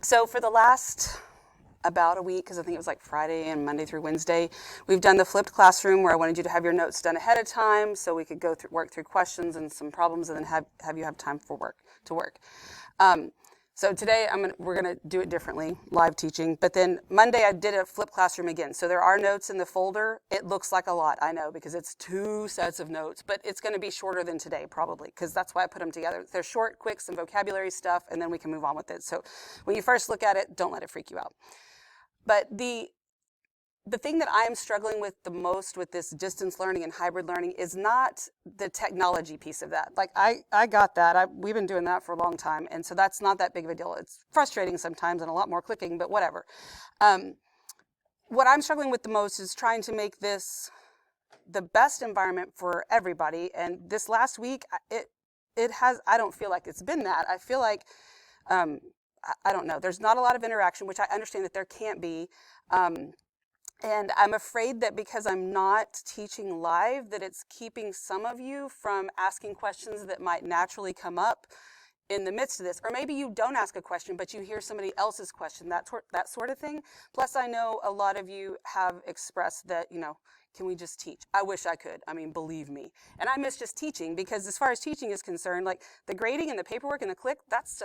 So for the last about a week, because I think it was like Friday and Monday through Wednesday, we've done the flipped classroom where I wanted you to have your notes done ahead of time so we could go through, work through questions and some problems, and then have you have time for work. So today we're gonna do it differently, live teaching. But then Monday I did a flipped classroom again. So there are notes in the folder. It looks like a lot, I know, because it's 2 sets of notes, but it's gonna be shorter than today probably, because that's why I put them together. They're short, quick, some vocabulary stuff, and then we can move on with it. So when you first look at it, don't let it freak you out. But the thing that I am struggling with the most with this distance learning and hybrid learning is not the technology piece of that. Like I got that. We've been doing that for a long time, and so that's not that big of a deal. It's frustrating sometimes and a lot more clicking, but whatever. What I'm struggling with the most is trying to make this the best environment for everybody. And this last week, it has. I don't feel like it's been that. I feel like I don't know. There's not a lot of interaction, which I understand that there can't be. And I'm afraid that because I'm not teaching live, that it's keeping some of you from asking questions that might naturally come up in the midst of this. Or maybe you don't ask a question, but you hear somebody else's question, that sort of thing. Plus, I know a lot of you have expressed that, can we just teach? I wish I could. I mean, believe me. And I miss just teaching, because as far as teaching is concerned, like the grading and the paperwork and the click, that's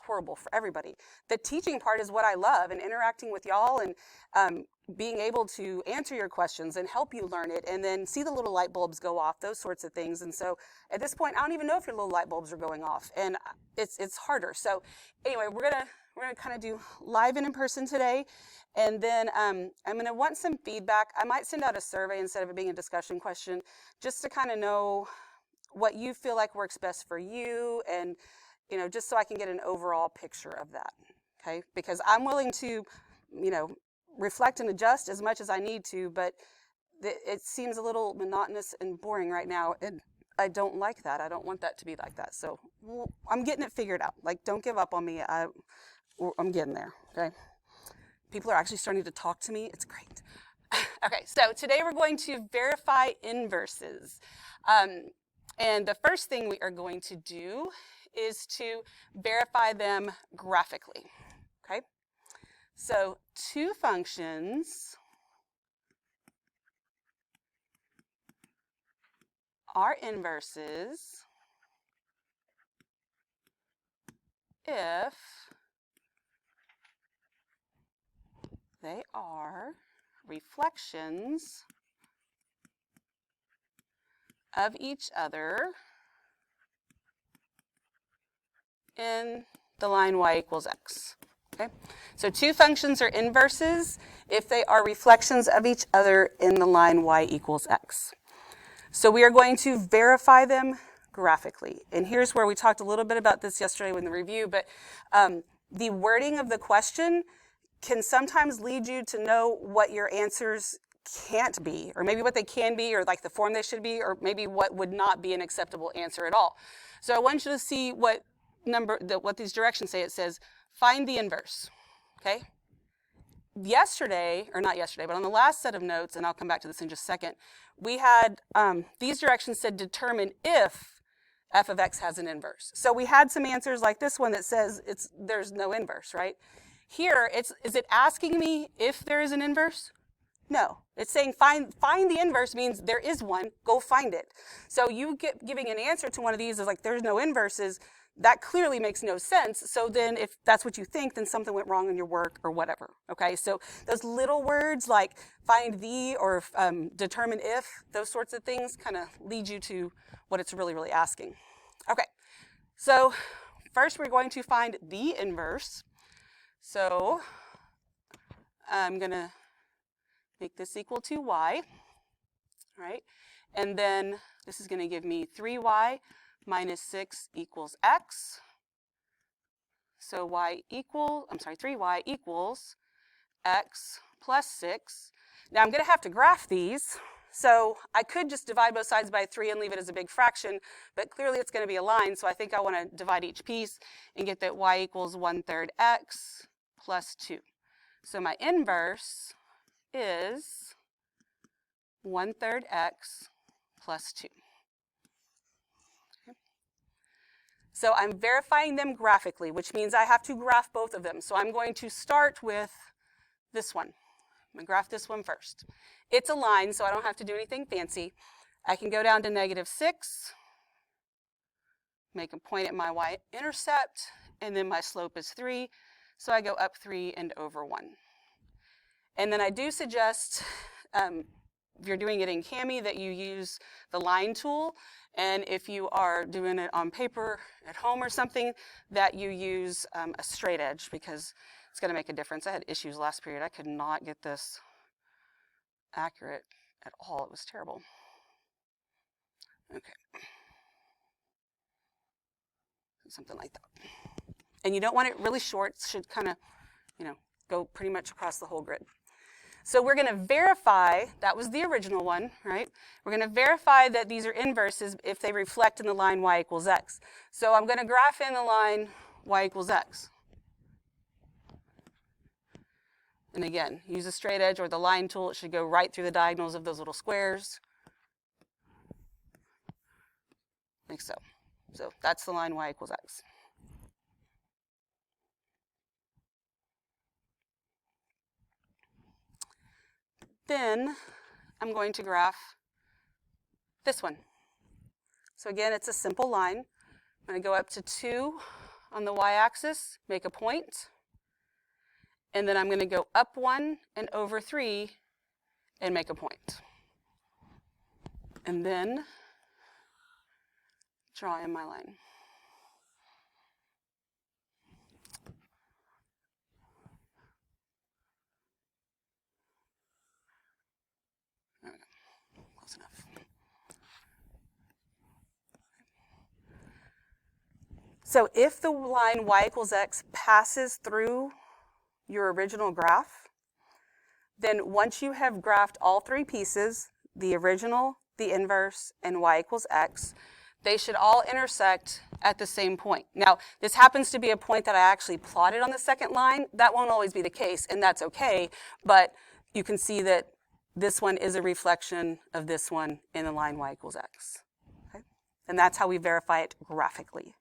horrible for everybody. The teaching part is what I love, and interacting with y'all and being able to answer your questions and help you learn it, and then see the little light bulbs go off, those sorts of things. And so at this point, I don't even know if your little light bulbs are going off, and it's harder. So anyway, we're gonna kind of do live and in person today. And then I'm going to want some feedback. I might send out a survey instead of it being a discussion question, just to kind of know what you feel like works best for you, and just so I can get an overall picture of that. Okay? Because I'm willing to, reflect and adjust as much as I need to, but it seems a little monotonous and boring right now, and I don't like that. I don't want that to be like that. So I'm getting it figured out. Like, don't give up on me. I'm getting there. Okay? People are actually starting to talk to me. It's great. Okay, so today we're going to verify inverses. And the first thing we are going to do is to verify them graphically. Okay? So 2 functions are inverses if they are reflections of each other in the line y equals x. Okay? So 2 functions are inverses if they are reflections of each other in the line y equals x. So we are going to verify them graphically. And here's where we talked a little bit about this yesterday in the review, but the wording of the question can sometimes lead you to know what your answers can't be, or maybe what they can be, or like the form they should be, or maybe what would not be an acceptable answer at all. So I want you to see what these directions say. It says, find the inverse, okay? Yesterday, or not yesterday, but on the last set of notes, and I'll come back to this in just a second, we had, these directions said determine if f of x has an inverse. So we had some answers like this one that says there's no inverse, right? Here, is it asking me if there is an inverse? No. It's saying find the inverse means there is one, go find it. So you giving an answer to one of these is like there's no inverses, that clearly makes no sense. So then if that's what you think, then something went wrong in your work or whatever, okay? So those little words like find the or determine if, those sorts of things kind of lead you to what it's really, really asking. Okay, so first we're going to find the inverse. So I'm going to make this equal to y, all right? And then this is going to give me 3y minus 6 equals x. So 3y equals x plus 6. Now I'm going to have to graph these. So I could just divide both sides by 3 and leave it as a big fraction, but clearly it's going to be a line, so I think I want to divide each piece and get that y equals 1/3 x plus 2. So my inverse is 1/3 x plus 2. Okay. So I'm verifying them graphically, which means I have to graph both of them. So I'm going to start with this one. I'm going to graph this one first. It's a line, so I don't have to do anything fancy. I can go down to -6, make a point at my y-intercept, and then my slope is 3. So I go up 3 and over 1. And then I do suggest, if you're doing it in Cami, that you use the line tool. And if you are doing it on paper at home or something, that you use a straight edge, because it's going to make a difference. I had issues last period. I could not get this accurate at all. It was terrible. Okay. Something like that. And you don't want it really short. It should kind of, go pretty much across the whole grid. So we're going to verify, that was the original one, right? We're going to verify that these are inverses if they reflect in the line y equals x. So I'm going to graph in the line y equals x. And again, use a straight edge or the line tool. It should go right through the diagonals of those little squares. Like so. So that's the line y equals x. Then I'm going to graph this one. So again, it's a simple line. I'm going to go up to 2 on the y-axis, make a point, and then I'm going to go up 1 and over 3 and make a point. And then draw in my line. There we go. Close enough. So if the line y equals x passes through your original graph, then once you have graphed all 3 pieces, the original, the inverse, and y equals x, they should all intersect at the same point. Now, this happens to be a point that I actually plotted on the second line. That won't always be the case, and that's okay, but you can see that this one is a reflection of this one in the line y equals x. Okay? And that's how we verify it graphically.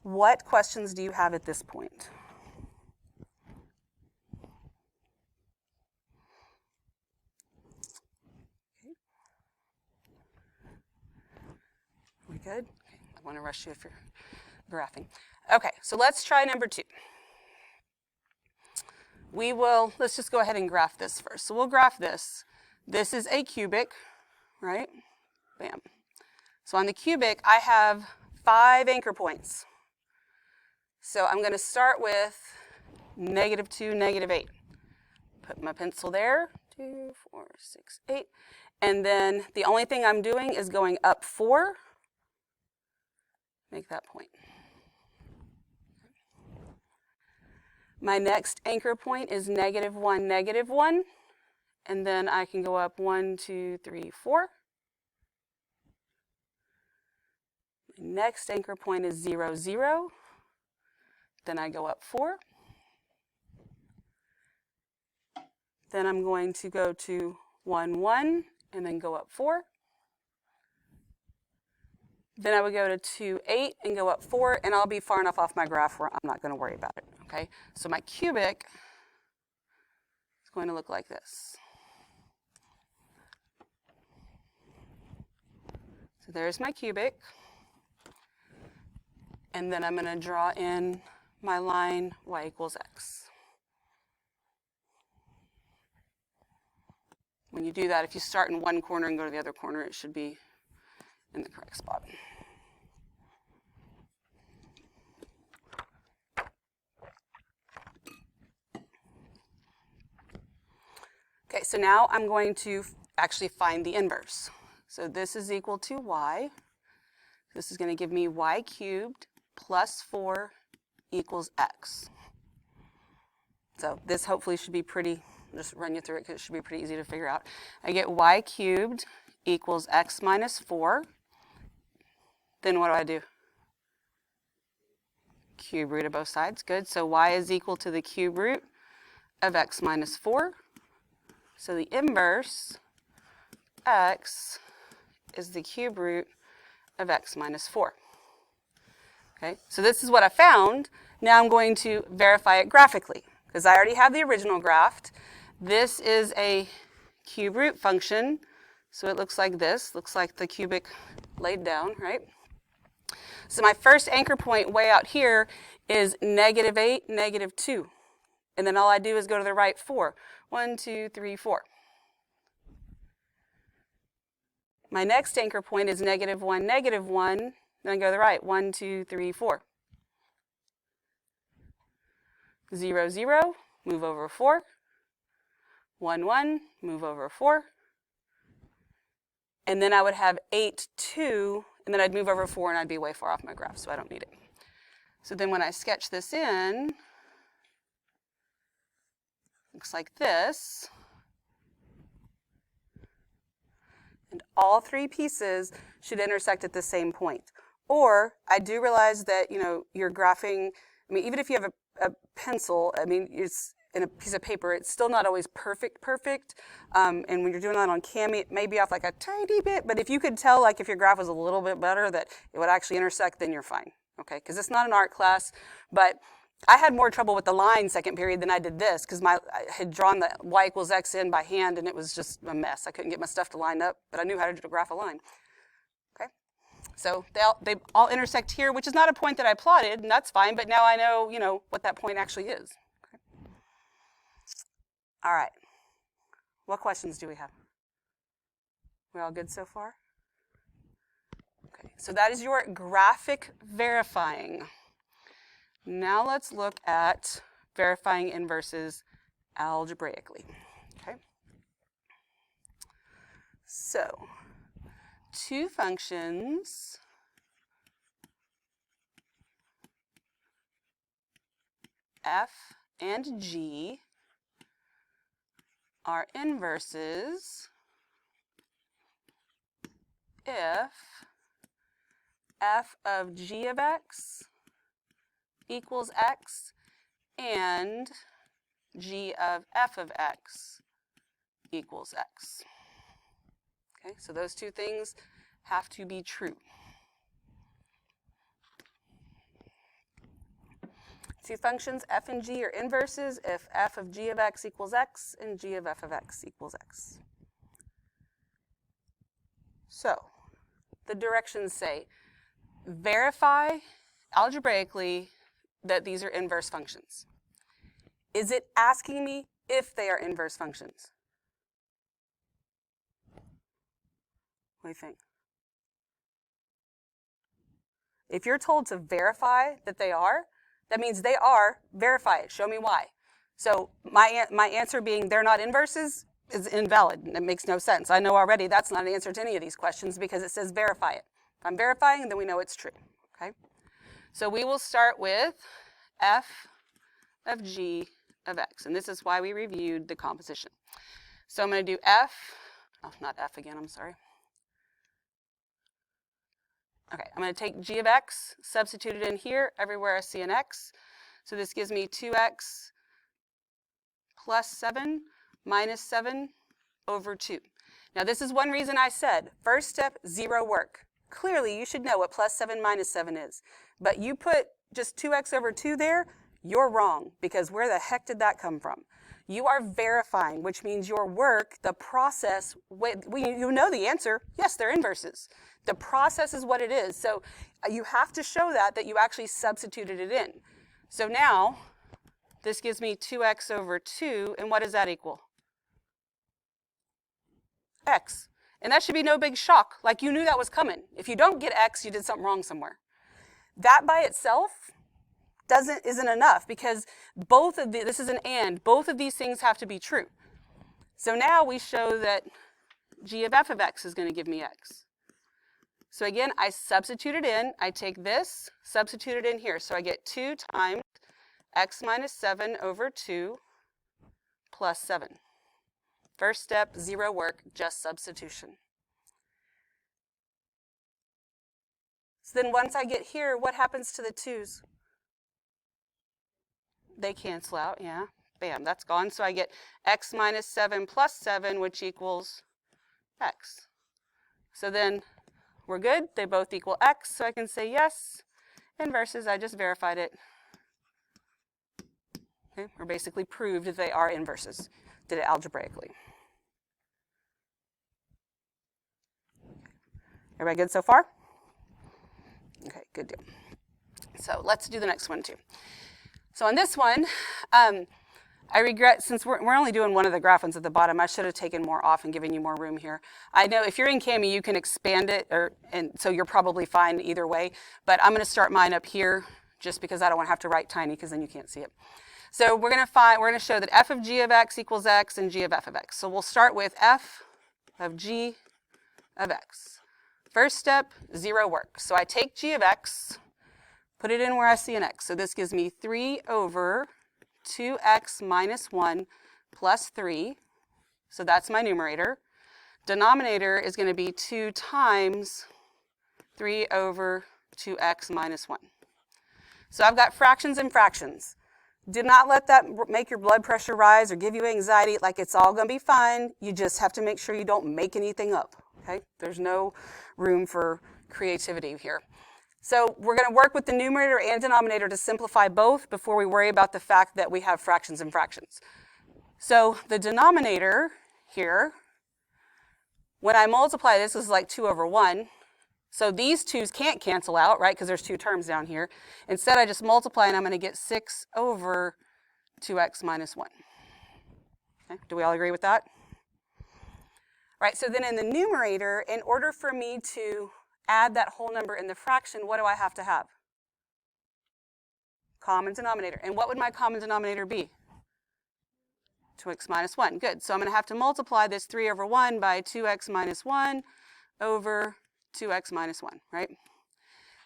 What questions do you have at this point? Okay. We good? Okay. I want to rush you if you're graphing. Okay, so let's try number 2. Let's just go ahead and graph this first. So we'll graph this. This is a cubic, right? Bam. So on the cubic, I have 5 anchor points. So I'm going to start with -2, -8. Put my pencil there, 2, 4, 6, 8. And then the only thing I'm doing is going up 4. Make that point. My next anchor point is -1, -1. And then I can go up 1, 2, 3, 4. My next anchor point is 0, 0. Then I go up 4. Then I'm going to go to 1, 1, and then go up 4. Then I would go to 2, 8, and go up 4, and I'll be far enough off my graph where I'm not going to worry about it, okay? So my cubic is going to look like this. So there's my cubic. And then I'm going to draw in my line y equals x. When you do that, if you start in one corner and go to the other corner, it should be in the correct spot. Okay, so now I'm going to actually find the inverse. So this is equal to y. This is going to give me y cubed plus 4 equals x. So this hopefully should be pretty, just run you through it because it should be pretty easy to figure out. I get y cubed equals x minus 4. Then what do? Cube root of both sides. Good. So y is equal to the cube root of x minus 4. So the inverse, x, is the cube root of x minus 4. Okay, so this is what I found. Now I'm going to verify it graphically because I already have the original graphed. This is a cube root function, so it looks like this. Looks like the cubic laid down, right? So my first anchor point way out here is -8, -2. And then all I do is go to the right 4. 1, 2, 3, 4. My next anchor point is -1, -1. Then I go to the right. 1, 2, 3, 4. 0, 0, move over 4. 1, 1, move over 4. And then I would have 8, 2, and then I'd move over 4 and I'd be way far off my graph, so I don't need it. So then when I sketch this in, looks like this. And all three pieces should intersect at the same point. Or I do realize that, you're graphing, even if you have a pencil, it's in a piece of paper, it's still not always perfect. And when you're doing that on Cam, it may be off like a tiny bit, but if you could tell, like if your graph was a little bit better, that it would actually intersect, then you're fine, okay? Because it's not an art class, but I had more trouble with the line second period than I did this because I had drawn the y equals x in by hand and it was just a mess. I couldn't get my stuff to line up, but I knew how to graph a line. Okay, so they all intersect here, which is not a point that I plotted, and that's fine. But now I know, what that point actually is. Okay. All right. What questions do we have? We all good so far? Okay. So that is your graphic verifying. Now let's look at verifying inverses algebraically. Okay. So, two functions f and g are inverses if f of g of x equals x and g of f of x equals x. Okay, so those two things have to be true. Two functions f and g are inverses if f of g of x equals x and g of f of x equals x. So the directions say verify algebraically that these are inverse functions. Is it asking me if they are inverse functions? What do you think? If you're told to verify that they are, that means they are, verify it, show me why. So my answer being they're not inverses is invalid. It makes no sense. I know already that's not an answer to any of these questions because it says verify it. If I'm verifying, then we know it's true. Okay? So we will start with f of g of x. And this is why we reviewed the composition. So I'm going to do not f again, I'm sorry. Okay, I'm going to take g of x, substitute it in here, everywhere I see an x. So this gives me 2x plus 7 minus 7 over 2. Now this is one reason I said, first step, 0 work. Clearly you should know what plus 7 minus 7 is. But you put just 2x over 2 there, you're wrong, because where the heck did that come from? You are verifying, which means your work, the process, you know the answer. Yes, they're inverses. The process is what it is. So you have to show that you actually substituted it in. So now, this gives me 2x over 2, and what does that equal? X. And that should be no big shock, like you knew that was coming. If you don't get x, you did something wrong somewhere. That by itself isn't enough because this is an and, both of these things have to be true. So now we show that g of f of x is going to give me x. So again, I substitute it in, I take this, substitute it in here. So I get 2 times x minus 7 over 2 plus 7. First step, 0 work, just substitution. So then once I get here, what happens to the 2's? They cancel out, yeah. Bam, that's gone. So I get x minus 7 plus 7, which equals x. So then we're good. They both equal x, so I can say yes. inverses. I just verified it. Okay, or basically proved that they are inverses. Did it algebraically. Everybody good so far? Okay, good deal. So let's do the next one too. So on this one, I regret, since we're only doing one of the graph ones at the bottom, I should have taken more off and given you more room here. I know if you're in Kami, you can expand it, and so you're probably fine either way, but I'm going to start mine up here just because I don't want to have to write tiny because then you can't see it. So we're going to show that f of g of x equals x and g of f of x. So we'll start with f of g of x. First step, 0 works. So I take g of x, put it in where I see an x. So this gives me 3 over 2x minus 1 plus 3. So that's my numerator. Denominator is going to be 2 times 3 over 2x minus 1. So I've got fractions and fractions. Do not let that make your blood pressure rise or give you anxiety. Like, it's all going to be fine. You just have to make sure you don't make anything up. Okay? There's no room for creativity here. So we're going to work with the numerator and denominator to simplify both before we worry about the fact that we have fractions and fractions. So the denominator here, when I multiply this is like 2 over 1. So these 2's can't cancel out, right, because there's 2 terms down here. Instead, I just multiply, and I'm going to get 6 over 2x minus 1. Okay, do we all agree with that? Right, so then in the numerator, in order for me to add that whole number in the fraction, what do I have to have? Common denominator. And what would my common denominator be? 2x minus 1. Good. So I'm going to have to multiply this 3 over 1 by 2x minus 1 over 2x minus 1, right?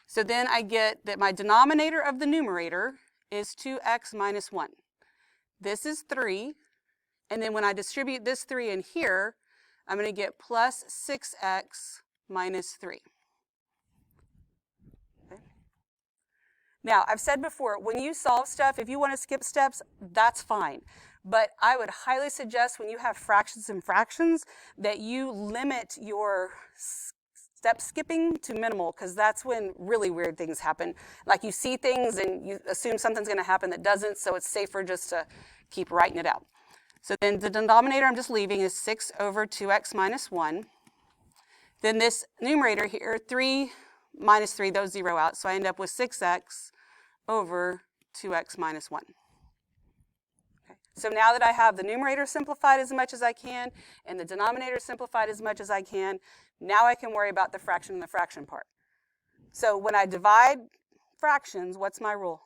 So then I get that my denominator of the numerator is 2x minus 1. This is 3. And then when I distribute this 3 in here, I'm going to get plus 6x minus 3. Okay. Now, I've said before, when you solve stuff, if you want to skip steps, that's fine. But I would highly suggest when you have fractions and fractions that you limit your step skipping to minimal, because that's when really weird things happen. Like, you see things and you assume something's going to happen that doesn't, so it's safer just to keep writing it out. So then the denominator I'm just leaving is 6 over 2x minus 1. Then this numerator here, 3 minus 3, those 0 out. So I end up with 6x over 2x minus 1. Okay. So now that I have the numerator simplified as much as I can and the denominator simplified as much as I can, now I can worry about the fraction and the fraction part. So when I divide fractions, what's my rule?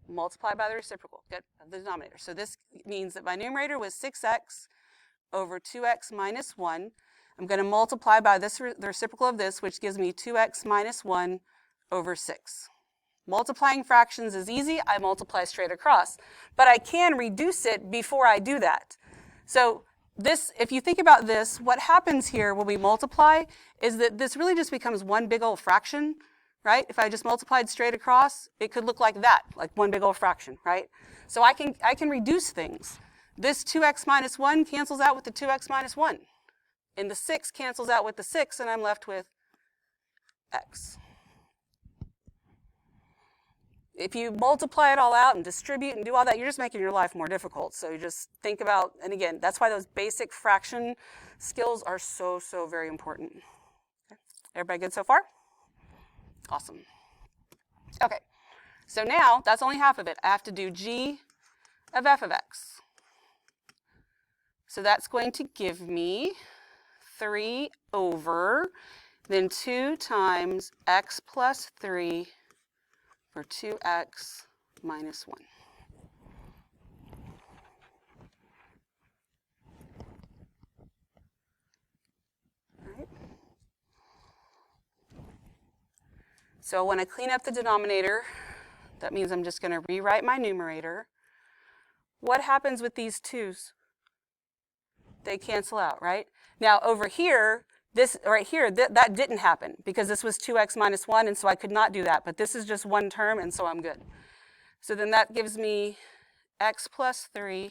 Multiply by the reciprocal, good, of the denominator. So this means that my numerator was 6x over 2x minus 1. I'm going to multiply by this, the reciprocal of this, which gives me 2x minus 1 over 6. Multiplying fractions is easy. I multiply straight across. But I can reduce it before I do that. So this, if you think about this, what happens here when we multiply is that this really just becomes one big old fraction. Right? If I just multiplied straight across, it could look like that, like one big old fraction, right? So I can reduce things. This 2x minus 1 cancels out with the 2x minus 1. And the 6 cancels out with the 6, and I'm left with x. If you multiply it all out and distribute and do all that, you're just making your life more difficult. So you just think about, and again, that's why those basic fraction skills are so, so very important. Okay. Everybody good so far? Awesome. Okay, so now that's only half of it. I have to do g of f of x. So that's going to give me 3 over, then 2 times x plus 3 for 2x minus 1. So when I clean up the denominator, that means I'm just going to rewrite my numerator. What happens with these 2's? They cancel out, right? Now over here, this right here, that didn't happen because this was 2x minus 1, and so I could not do that. But this is just one term, and so I'm good. So then that gives me x plus 3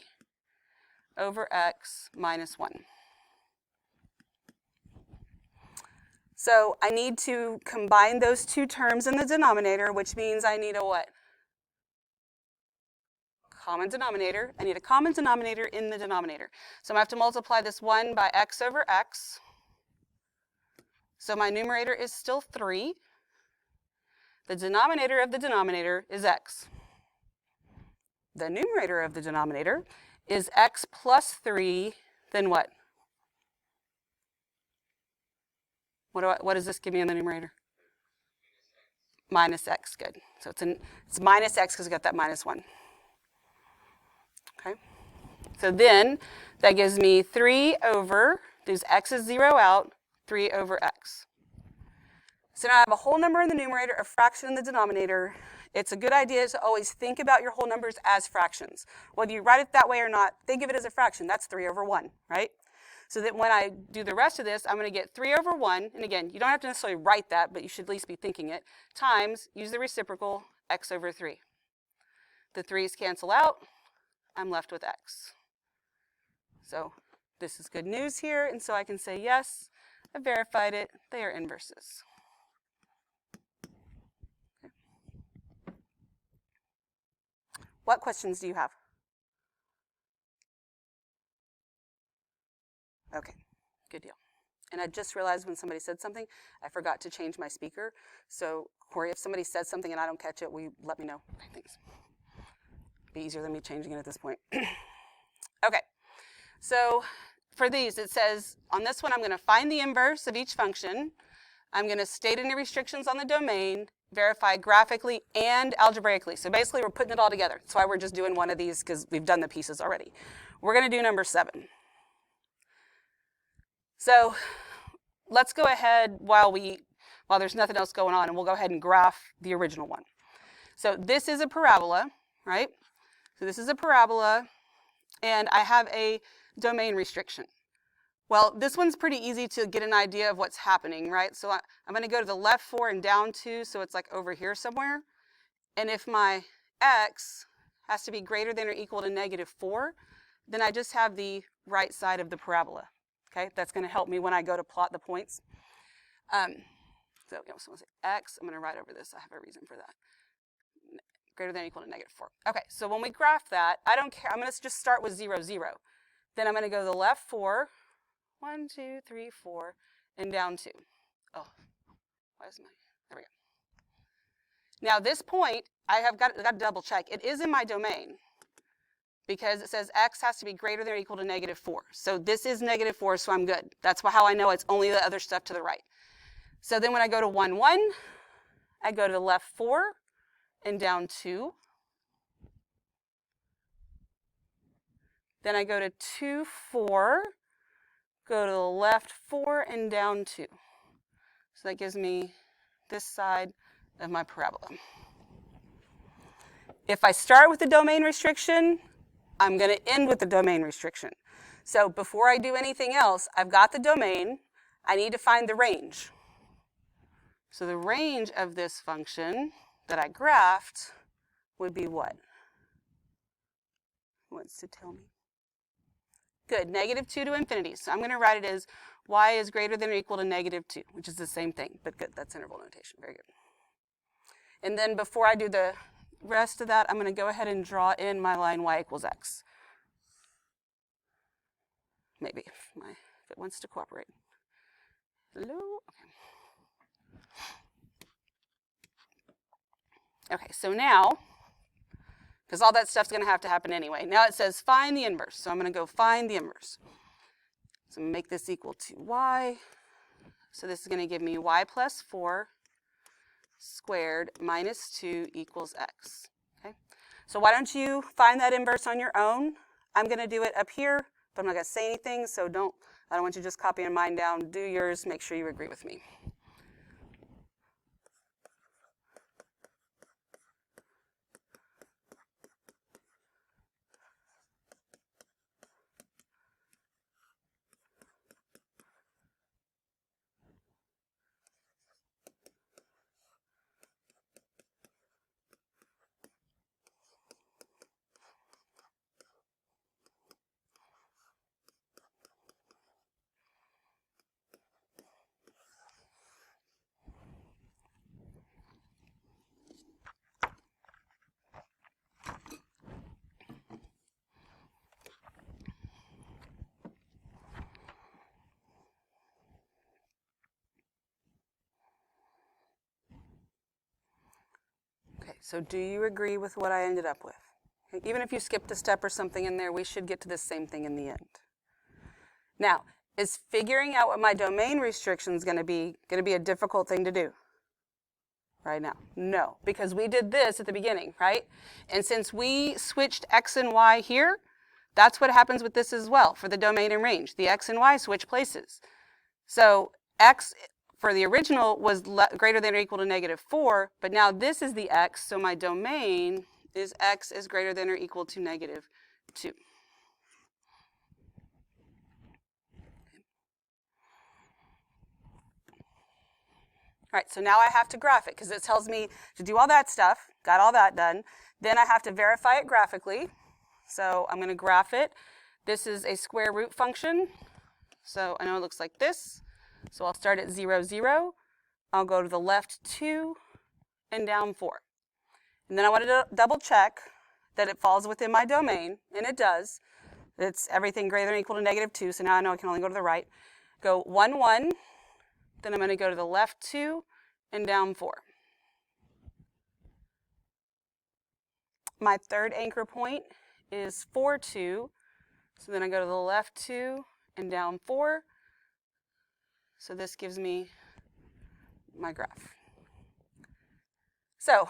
over x minus 1. So I need to combine those two terms in the denominator, which means I need a what? Common denominator. I need a common denominator in the denominator. So I'm going to have to multiply this 1 by x over x. So my numerator is still 3. The denominator of the denominator is x. The numerator of the denominator is x plus 3, then what? What does this give me in the numerator? Minus x, good. So it's minus x because we got that minus 1. Okay. So then that gives me 3 over, these x's 0 out, 3 over x. So now I have a whole number in the numerator, a fraction in the denominator. It's a good idea to always think about your whole numbers as fractions. Whether you write it that way or not, think of it as a fraction. That's 3 over 1, right? So that when I do the rest of this, I'm going to get 3 over 1, and again, you don't have to necessarily write that, but you should at least be thinking it, times, use the reciprocal, x over 3. The 3's cancel out. I'm left with x. So this is good news here, and so I can say, yes, I verified it. They are inverses. Okay. What questions do you have? Okay, good deal. And I just realized when somebody said something, I forgot to change my speaker. So, Corey, if somebody says something and I don't catch it, will you let me know? Okay, thanks. Be easier than me changing it at this point. Okay, so for these, it says, on this one, I'm going to find the inverse of each function. I'm going to state any restrictions on the domain, verify graphically and algebraically. So basically, we're putting it all together. That's why we're just doing one of these, because we've done the pieces already. We're going to do number 7. So let's go ahead while there's nothing else going on, and we'll go ahead and graph the original one. So this is a parabola, right? So this is a parabola, and I have a domain restriction. Well, this one's pretty easy to get an idea of what's happening, right? So I'm going to go to the left 4 and down 2, so it's like over here somewhere. And if my x has to be greater than or equal to -4, then I just have the right side of the parabola. Okay, that's going to help me when I go to plot the points. So someone say x. I'm going to write over this. I have a reason for that. Greater than or equal to -4. Okay, so when we graph that, I don't care. I'm going to just start with 0, 0. Then I'm going to go to the left 4, 1, 2, 3, 4, and down 2. Oh, why is there we go. Now this point, I have got to double check. It is in my domain, because it says x has to be greater than or equal to -4. So this is -4, so I'm good. That's how I know it's only the other stuff to the right. So then when I go to 1, 1, I go to the left 4 and down 2. Then I go to 2, 4, go to the left 4 and down 2. So that gives me this side of my parabola. If I start with the domain restriction, I'm going to end with the domain restriction. So before I do anything else, I've got the domain. I need to find the range. So the range of this function that I graphed would be what? Who wants to tell me? Good, -2 to infinity. So I'm going to write it as y is greater than or equal to -2, which is the same thing, but good, that's interval notation. Very good. And then before I do the rest of that, I'm going to go ahead and draw in my line y equals x. Maybe, if it wants to cooperate. Hello? Okay, so now, because all that stuff's going to have to happen anyway. Now it says find the inverse. So I'm going to go find the inverse. So I'm going to make this equal to y. So this is going to give me y plus 4 squared minus 2 equals x. Okay? So why don't you find that inverse on your own? I'm going to do it up here, but I'm not going to say anything, so I don't want you just copying mine down. Do yours. Make sure you agree with me. So do you agree with what I ended up with? Okay, even if you skipped a step or something in there, we should get to the same thing in the end. Now, is figuring out what my domain restriction is going to be a difficult thing to do right now? No, because we did this at the beginning, right? And since we switched x and y here, that's what happens with this as well for the domain and range. The x and y switch places. So x for the original was greater than or equal to -4, but now this is the x, so my domain is x is greater than or equal to -2. All right, so now I have to graph it because it tells me to do all that stuff, got all that done. Then I have to verify it graphically. So I'm going to graph it. This is a square root function. So I know it looks like this. So I'll start at 0, 0. I'll go to the left 2 and down 4. And then I want to double check that it falls within my domain, and it does. It's everything greater than or equal to -2, so now I know I can only go to the right. Go 1, 1. Then I'm going to go to the left 2 and down 4. My third anchor point is 4, 2. So then I go to the left 2 and down 4. So this gives me my graph. So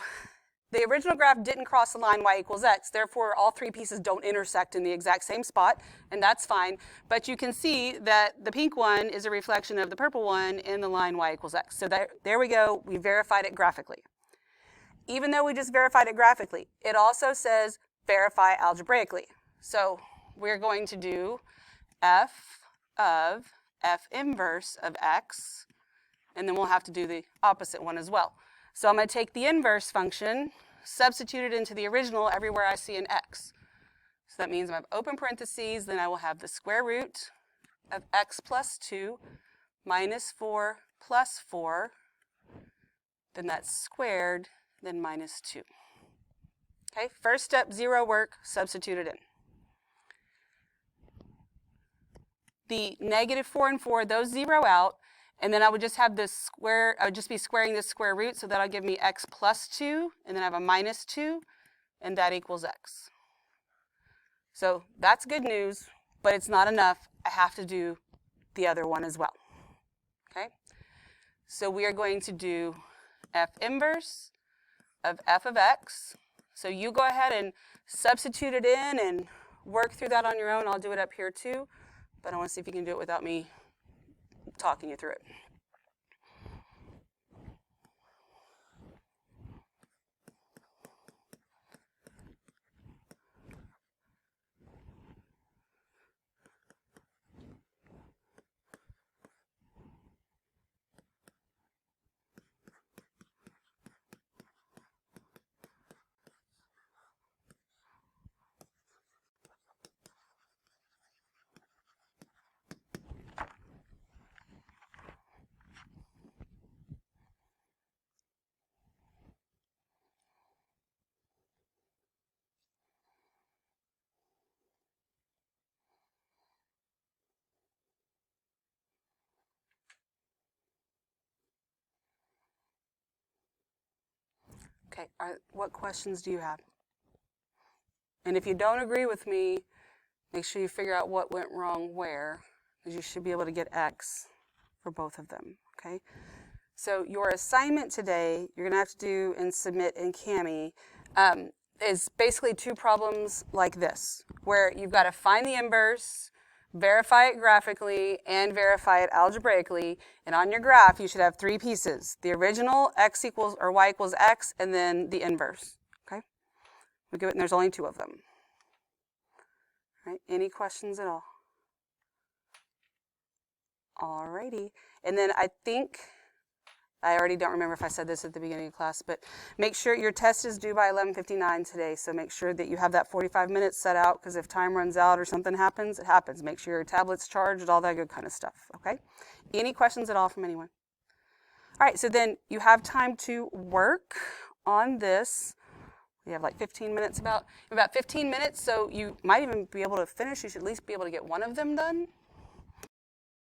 the original graph didn't cross the line y equals x, therefore all three pieces don't intersect in the exact same spot, and that's fine. But you can see that the pink one is a reflection of the purple one in the line y equals x. So there we go, we verified it graphically. Even though we just verified it graphically, it also says verify algebraically. So we're going to do f of f inverse of x, and then we'll have to do the opposite one as well. So I'm going to take the inverse function, substitute it into the original everywhere I see an x. So that means I have open parentheses, then I will have the square root of x plus 2 minus 4 plus 4, then that's squared, then minus 2. Okay, first step, 0 work, substitute it in. The -4 and 4, those zero out, and then I would just have this square, I would just be squaring this square root, so that'll give me x plus 2, and then I have a minus 2, and that equals x. So that's good news, but it's not enough. I have to do the other one as well. Okay? So we are going to do f inverse of f of x. So you go ahead and substitute it in and work through that on your own. I'll do it up here too, but I want to see if you can do it without me talking you through it. Okay, what questions do you have? And if you don't agree with me, make sure you figure out what went wrong where, because you should be able to get X for both of them, okay? So your assignment today, you're going to have to do and submit in CAMI, is basically two problems like this, where you've got to find the inverse, verify it graphically, and verify it algebraically. And on your graph, you should have three pieces: the original, x equals or y equals x, and then the inverse. Okay? We give it, and there's only two of them. All right? Any questions at all? Alrighty. And then I think, I already don't remember if I said this at the beginning of class, but make sure your test is due by 11:59 today, so make sure that you have that 45 minutes set out, because if time runs out or something happens, it happens. Make sure your tablet's charged, all that good kind of stuff, okay? Any questions at all from anyone? All right, so then you have time to work on this. We have like 15 minutes, about 15 minutes, so you might even be able to finish. You should at least be able to get one of them done.